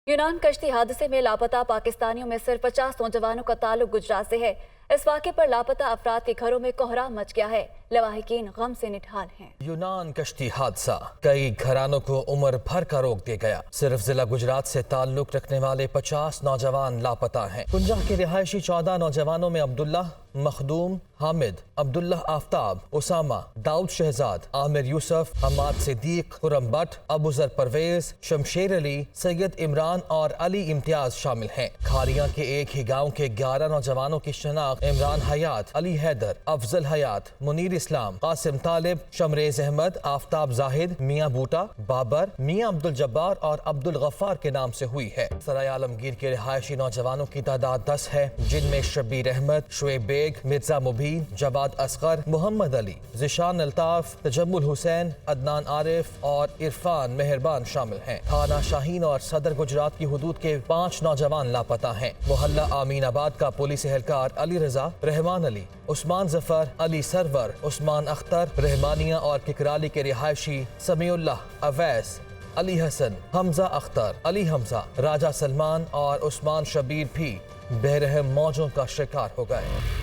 यूनान कश्ती हादसे में लापता पाकिस्तानियों में सिर्फ 50 नौजवानों का ताल्लुक गुजरात से है। इस वाक़े पर लापता अफराद के घरों में कोहराम मच गया है। लवाहिकीन गम से निढाल हैं। यूनान कश्ती हादसा कई घरानों को उम्र भर का रोक दिया गया। सिर्फ जिला गुजरात से ताल्लुक रखने वाले 50 नौजवान लापता हैं। कुंजा के रिहायशी 14 नौजवानों में अब्दुल्ला, मखदूम, हामिद, अब्दुल्ला आफ्ताब, उसामा, दाऊद शहजाद, आमिर यूसुफ, हमाद सिद्दीक, खुरम बट, अबूजर परवेज, शमशेर अली, सैयद इमरान और अली इम्तियाज शामिल हैं। खारिया के एक ही गांव के 11 नौजवानों की शनाख्त इमरान हयात, अली हैदर, अफजल हयात, मुनीर इस्लाम, कासिम तालिब, शमरेज अहमद, आफ्ताब जाहिद, मियाँ बूटा, बाबर, मियाँ अब्दुल जब्बार और अब्दुल गफ्फार के नाम से हुई है। सराय आलमगीर के रिहायशी नौजवानों की तादाद 10 है, जिनमें शब्बीर अहमद, शुएब बेग, मिर्जा मुबीन, जवाद असगर, मोहम्मद अली, जिशान अल्ताफ, तजम्मुल हुसैन, अदनान आरिफ और इरफान मेहरबान शामिल हैं। थाना शाहीन और सदर गुजरात की हुदूद के 5 नौजवान लापता हैं। मोहल्ला आमीनाबाद का पुलिस एहलकार अली रजा, रहमान अली, उस्मान जफर, अली सरवर, उस्मान अख्तर, रहमानिया और किकराली के रिहायशी समीउल्लाह, अवैस, अली हसन, हमजा अख्तर, अली हमजा, राजा सलमान और उस्मान शबीर भी बेरहम मौजों का शिकार हो गए।